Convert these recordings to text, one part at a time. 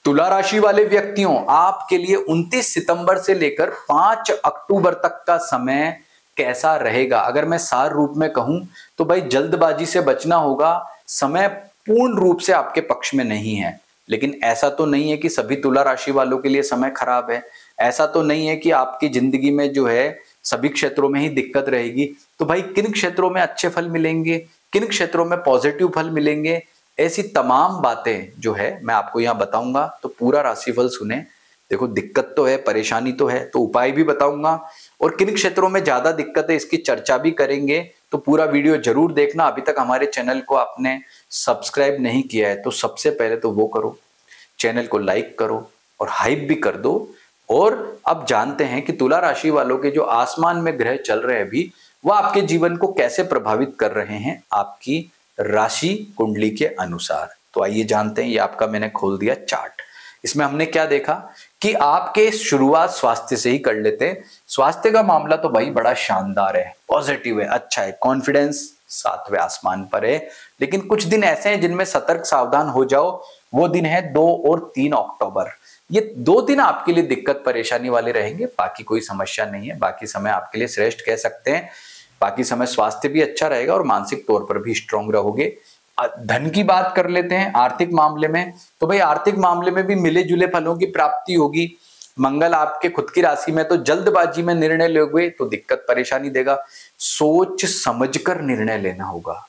तुला राशि वाले व्यक्तियों, आपके लिए 29 सितंबर से लेकर 5 अक्टूबर तक का समय कैसा रहेगा? अगर मैं सार रूप में कहूं तो भाई जल्दबाजी से बचना होगा। समय पूर्ण रूप से आपके पक्ष में नहीं है, लेकिन ऐसा तो नहीं है कि सभी तुला राशि वालों के लिए समय खराब है। ऐसा तो नहीं है कि आपकी जिंदगी में जो है सभी क्षेत्रों में ही दिक्कत रहेगी। तो भाई किन क्षेत्रों में अच्छे फल मिलेंगे, किन क्षेत्रों में पॉजिटिव फल मिलेंगे, ऐसी तमाम बातें जो है मैं आपको यहाँ बताऊंगा। तो पूरा राशिफल सुने। देखो, दिक्कत तो है, परेशानी तो है, तो उपाय भी बताऊंगा और किन क्षेत्रों में ज्यादा दिक्कत है इसकी चर्चा भी करेंगे। तो पूरा वीडियो जरूर देखना। अभी तक हमारे चैनल को आपने सब्सक्राइब नहीं किया है तो सबसे पहले तो वो करो, चैनल को लाइक करो और हाइप भी कर दो। और अब जानते हैं कि तुला राशि वालों के जो आसमान में ग्रह चल रहे हैं अभी, वह आपके जीवन को कैसे प्रभावित कर रहे हैं आपकी राशि कुंडली के अनुसार। तो आइए जानते हैं। ये आपका मैंने खोल दिया चार्ट। इसमें हमने क्या देखा कि आपके शुरुआत स्वास्थ्य से ही कर लेते हैं। स्वास्थ्य का मामला तो भाई बड़ा शानदार है, पॉजिटिव है, अच्छा है, कॉन्फिडेंस 7वें आसमान पर है। लेकिन कुछ दिन ऐसे हैं जिनमें सतर्क सावधान हो जाओ। वो दिन है 2 और 3 अक्टूबर। ये 2 दिन आपके लिए दिक्कत परेशानी वाले रहेंगे, बाकी कोई समस्या नहीं है। बाकी समय आपके लिए श्रेष्ठ कह सकते हैं। बाकी समय स्वास्थ्य भी अच्छा रहेगा और मानसिक तौर पर भी स्ट्रांग रहोगे। धन की बात कर लेते हैं आर्थिक मामले में। तो भाई आर्थिक मामले में भी मिले जुले फलों की प्राप्ति होगी। मंगल आपके खुद की राशि में, तो जल्दबाजी में निर्णय लोगे तो दिक्कत परेशानी देगा। सोच समझकर निर्णय लेना होगा।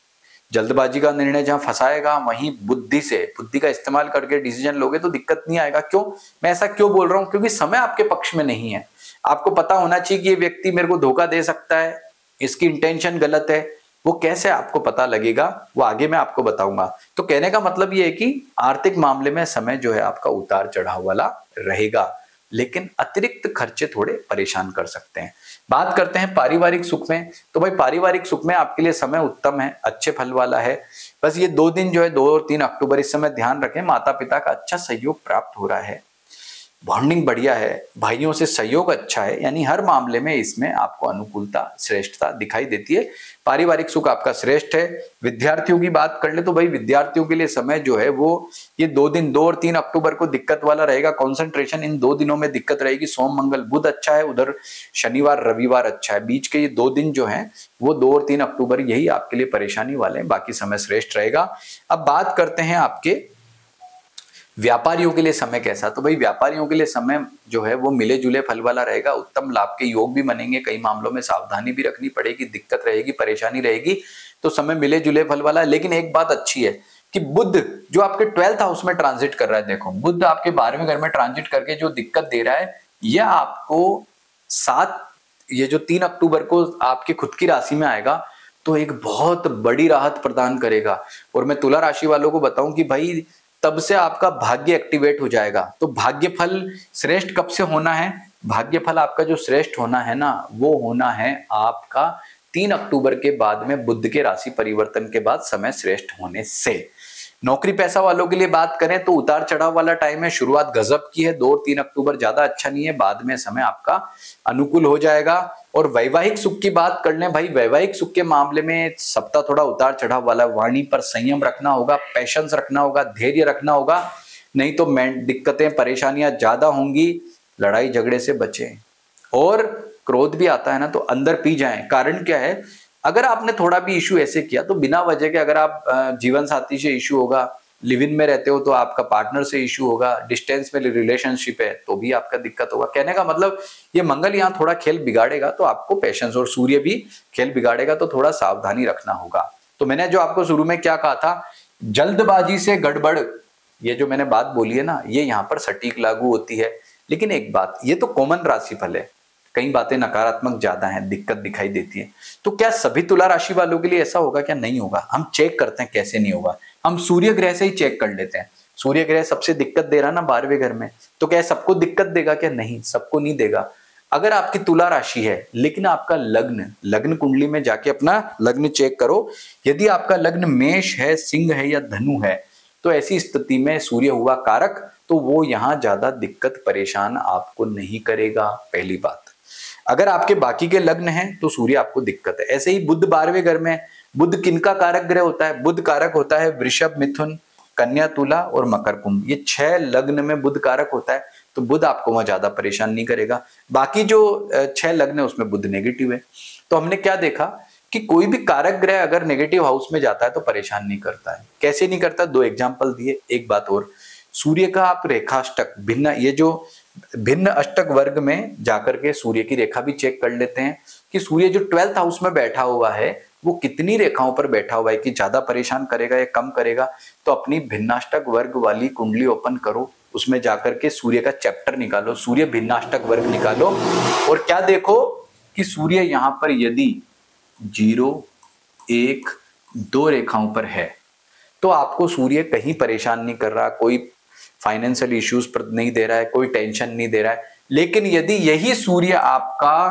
जल्दबाजी का निर्णय जहां फंसाएगा वहीं बुद्धि का इस्तेमाल करके डिसीजन लोगे तो दिक्कत नहीं आएगा। क्यों, मैं ऐसा क्यों बोल रहा हूं? क्योंकि समय आपके पक्ष में नहीं है। आपको पता होना चाहिए कि ये व्यक्ति मेरे को धोखा दे सकता है, इसकी इंटेंशन गलत है। वो कैसे आपको पता लगेगा, वो आगे मैं आपको बताऊंगा। तो कहने का मतलब ये है कि आर्थिक मामले में समय जो है आपका उतार चढ़ाव वाला रहेगा, लेकिन अतिरिक्त खर्चे थोड़े परेशान कर सकते हैं। बात करते हैं पारिवारिक सुख में। तो भाई पारिवारिक सुख में आपके लिए समय उत्तम है, अच्छे फल वाला है। बस ये 2 दिन जो है 2 और 3 अक्टूबर, इस समय ध्यान रखें, माता पिता का अच्छा सहयोग प्राप्त हो रहा है, बॉन्डिंग बढ़िया है, भाइयों से सहयोग अच्छा है, यानी हर मामले में इसमें आपको अनुकूलता श्रेष्ठता दिखाई देती है। पारिवारिक सुख आपका श्रेष्ठ है। विद्यार्थियों की बात कर ले तो भाई विद्यार्थियों के लिए समय जो है वो ये 2 दिन 2 और 3 अक्टूबर को दिक्कत वाला रहेगा। कंसंट्रेशन इन 2 दिनों में दिक्कत रहेगी। सोम मंगल बुध अच्छा है, उधर शनिवार रविवार अच्छा है। बीच के ये 2 दिन जो है वो 2 और 3 अक्टूबर यही आपके लिए परेशानी वाले हैं, बाकी समय श्रेष्ठ रहेगा। अब बात करते हैं आपके व्यापारियों के लिए समय कैसा। तो भाई व्यापारियों के लिए समय जो है वो मिले जुले फल वाला रहेगा। उत्तम लाभ के योग भी बनेंगे। कई मामलों में सावधानी भी रखनी पड़ेगी, दिक्कत रहेगी, परेशानी रहेगी। तो समय मिले जुले फल वाला है। लेकिन एक बात अच्छी है कि बुध जो आपके 12th हाउस में ट्रांजिट कर रहा है, देखो बुध आपके 12वें घर में ट्रांजिट करके जो दिक्कत दे रहा है, यह आपको ये जो 3 अक्टूबर को आपकी खुद की राशि में आएगा तो एक बहुत बड़ी राहत प्रदान करेगा। और मैं तुला राशि वालों को बताऊं कि भाई तब से आपका भाग्य एक्टिवेट हो जाएगा। तो भाग्य फल श्रेष्ठ कब से होना है? भाग्य फल आपका जो श्रेष्ठ होना है ना, वो होना है आपका 3 अक्टूबर के बाद में, बुध के राशि परिवर्तन के बाद समय श्रेष्ठ होने से। नौकरी पैसा वालों के लिए बात करें तो उतार चढ़ाव वाला टाइम है। शुरुआत गजब की है, 2 और 3 अक्टूबर ज्यादा अच्छा नहीं है, बाद में समय आपका अनुकूल हो जाएगा। और वैवाहिक सुख की बात कर लें, भाई वैवाहिक सुख के मामले में सप्ताह थोड़ा उतार चढ़ाव वाला। वाणी पर संयम रखना होगा, पैशंस रखना होगा, धैर्य रखना होगा, नहीं तो दिक्कतें परेशानियां ज्यादा होंगी। लड़ाई झगड़े से बचें। और क्रोध भी आता है ना तो अंदर पी जाएं। कारण क्या है, अगर आपने थोड़ा भी इशू ऐसे किया तो बिना वजह के, अगर आप जीवन साथी से इशू होगा, लिव इन में रहते हो तो आपका पार्टनर से इशू होगा, डिस्टेंस में रिलेशनशिप है तो भी आपका दिक्कत होगा। कहने का मतलब ये मंगल यहाँ थोड़ा खेल बिगाड़ेगा तो आपको पेशेंस, और सूर्य भी खेल बिगाड़ेगा तो थोड़ा सावधानी रखना होगा। तो मैंने जो आपको शुरू में क्या कहा था, जल्दबाजी से गड़बड़, ये जो मैंने बात बोली है ना, ये यहाँ पर सटीक लागू होती है। लेकिन एक बात, ये तो कॉमन राशिफल है, कई बातें नकारात्मक ज्यादा हैं, दिक्कत दिखाई देती है। तो क्या सभी तुला राशि वालों के लिए ऐसा होगा? क्या नहीं होगा? हम चेक करते हैं कैसे नहीं होगा। हम सूर्य ग्रह से ही चेक कर लेते हैं। सूर्य ग्रह सबसे दिक्कत दे रहा ना 12वें घर में, तो क्या सबको दिक्कत देगा? क्या नहीं, सबको नहीं देगा। अगर आपकी तुला राशि है लेकिन आपका लग्न कुंडली में जाके अपना लग्न चेक करो। यदि आपका लग्न मेष है, सिंह है या धनु है, तो ऐसी स्थिति में सूर्य हुआ कारक, तो वो यहां ज्यादा दिक्कत परेशान आपको नहीं करेगा, पहली बात। अगर आपके बाकी के लग्न हैं तो सूर्य आपको दिक्कत है। ऐसे ही बुध 12वें घर में, बुध किनका कारक ग्रह होता है? बुध कारक होता है वृषभ, मिथुन, कन्या, तुला और मकर, कुंभ, ये 6 लग्न में बुध कारक होता है, तो बुध आपको वहां ज्यादा परेशान नहीं करेगा। बाकी जो 6 लग्न है उसमें बुध नेगेटिव है। तो हमने क्या देखा कि कोई भी कारक ग्रह अगर नेगेटिव हाउस में जाता है तो परेशान नहीं करता है। कैसे नहीं करता, 2 एग्जाम्पल दिए। एक बात और, सूर्य का आप रेखाष्टक भिन्न, ये जो भिन्न अष्टक वर्ग में जाकर के सूर्य की रेखा भी चेक कर लेते हैं कि सूर्य जो 12th हाउस में बैठा हुआ है वो कितनी रेखाओं पर बैठा हुआ है, कि ज्यादा परेशान करेगा या कम करेगा। तो अपनी भिन्नाष्टक वर्ग वाली कुंडली ओपन करो, उसमें जाकर के सूर्य का चैप्टर निकालो, सूर्य भिन्नाष्टक वर्ग निकालो, और क्या देखो कि सूर्य यहां पर यदि 0, 1, 2 रेखाओं पर है तो आपको सूर्य कहीं परेशान नहीं कर रहा, कोई फाइनेंशियल इश्यूज पर नहीं दे रहा है, कोई टेंशन नहीं दे रहा है। लेकिन यदि यही सूर्य आपका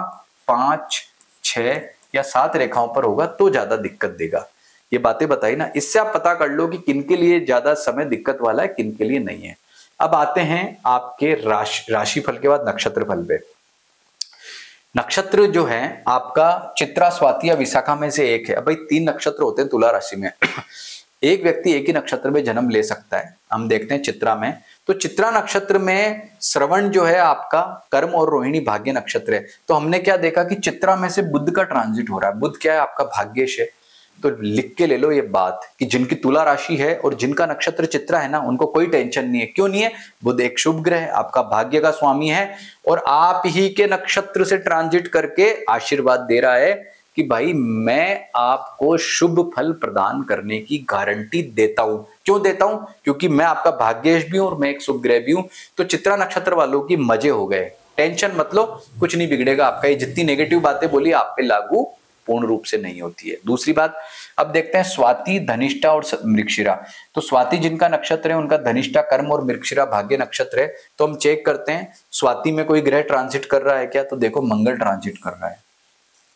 5, 6 या 7 रेखाओं पर होगा तो ज्यादा दिक्कत देगा। ये बातें बताई ना, इससे आप पता कर लो कि किनके लिए ज्यादा समय दिक्कत वाला है, किनके लिए नहीं है। अब आते हैं आपके राशि फल के बाद नक्षत्र फल पे। नक्षत्र जो है आपका चित्रा, स्वाति या विशाखा में से एक है। अब भाई 3 नक्षत्र होते हैं तुला राशि में एक व्यक्ति एक ही नक्षत्र में जन्म ले सकता है। हम देखते हैं चित्रा में, तो चित्रा नक्षत्र में श्रवण जो है आपका कर्म और रोहिणी भाग्य नक्षत्र है। तो हमने क्या देखा कि चित्रा में से बुध का ट्रांजिट हो रहा है। बुध क्या है, आपका भाग्येश है। तो लिख के ले लो ये बात कि जिनकी तुला राशि है और जिनका नक्षत्र चित्रा है ना, उनको कोई टेंशन नहीं है। क्यों नहीं है, बुध एक शुभ ग्रह है, आपका भाग्य का स्वामी है, और आप ही के नक्षत्र से ट्रांजिट करके आशीर्वाद दे रहा है कि भाई मैं आपको शुभ फल प्रदान करने की गारंटी देता हूं। क्यों देता हूं, क्योंकि मैं आपका भाग्येश भी हूं और मैं एक शुभ ग्रह भी हूं। तो चित्रा नक्षत्र वालों की मजे हो गए, टेंशन मत लो, कुछ नहीं बिगड़ेगा आपका। ये जितनी नेगेटिव बातें बोली आप पे लागू पूर्ण रूप से नहीं होती है। दूसरी बात, अब देखते हैं स्वाति, धनिष्ठा और मृगशिरा। तो स्वाति जिनका नक्षत्र है उनका धनिष्ठा कर्म और मृगशिरा भाग्य नक्षत्र है। तो हम चेक करते हैं स्वाति में कोई ग्रह ट्रांजिट कर रहा है क्या, तो देखो मंगल ट्रांजिट कर रहा है,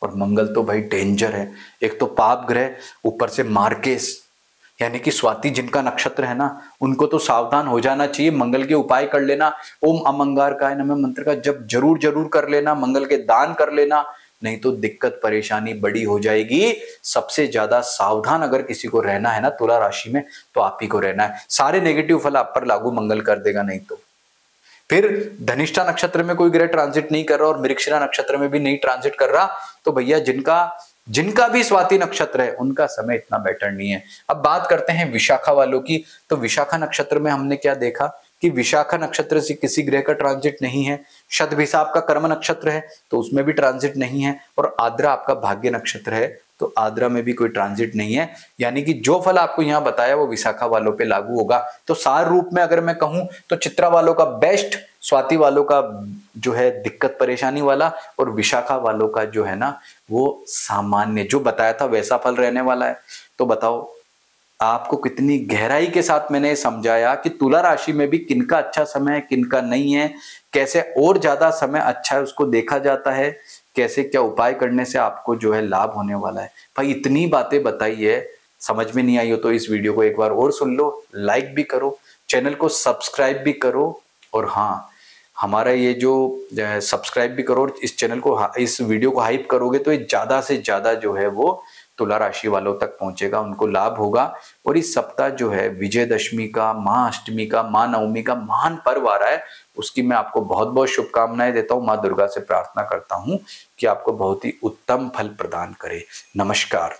और मंगल तो भाई डेंजर है। एक तो पाप ग्रह, ऊपर से मार्केस, यानी कि स्वाति जिनका नक्षत्र है ना उनको तो सावधान हो जाना चाहिए। मंगल के उपाय कर लेना, ओम अमंगारकाय नमः मंत्र का जब जरूर कर लेना, मंगल के दान कर लेना, नहीं तो दिक्कत परेशानी बड़ी हो जाएगी। सबसे ज्यादा सावधान अगर किसी को रहना है ना तुला राशि में तो आप ही को रहना है। सारे नेगेटिव फल आप पर लागू मंगल कर देगा। नहीं तो फिर धनिष्ठा नक्षत्र में कोई ग्रह ट्रांजिट नहीं कर रहा और मृगशिरा नक्षत्र में भी नहीं ट्रांजिट कर रहा, तो भैया जिनका भी स्वाति नक्षत्र है उनका समय इतना बेटर नहीं है। अब बात करते हैं विशाखा वालों की। तो विशाखा नक्षत्र में हमने क्या देखा कि विशाखा नक्षत्र से किसी ग्रह का ट्रांजिट नहीं है। शतभिषा आपका कर्म नक्षत्र है तो उसमें भी ट्रांजिट नहीं है, और आद्रा आपका भाग्य नक्षत्र है तो आद्रा में भी कोई ट्रांजिट नहीं है। यानी कि जो फल आपको यहाँ बताया वो विशाखा वालों पे लागू होगा। तो सार रूप में अगर मैं कहूं तो चित्रा वालों का बेस्ट, स्वाति वालों का जो है दिक्कत परेशानी वाला, और विशाखा वालों का जो है ना वो सामान्य, जो बताया था वैसा फल रहने वाला है। तो बताओ आपको कितनी गहराई के साथ मैंने समझाया कि तुला राशि में भी किनका अच्छा समय है किनका नहीं है, कैसे और ज्यादा समय अच्छा है उसको देखा जाता है, कैसे क्या उपाय करने से आपको जो है लाभ होने वाला है। भाई इतनी बातें बताई है, समझ में नहीं आई हो तो इस वीडियो को एक बार और सुन लो, लाइक भी करो, चैनल को सब्सक्राइब भी करो, और हाँ हमारा ये जो सब्सक्राइब भी करो और इस चैनल को, इस वीडियो को हाइप करोगे तो ये ज्यादा से ज्यादा जो है वो तुला राशि वालों तक पहुंचेगा, उनको लाभ होगा। और इस सप्ताह जो है विजयदशमी का, महाअष्टमी का, महानवमी का महान पर्व आ रहा है, उसकी मैं आपको बहुत बहुत शुभकामनाएं देता हूं। माँ दुर्गा से प्रार्थना करता हूं कि आपको बहुत ही उत्तम फल प्रदान करे। नमस्कार।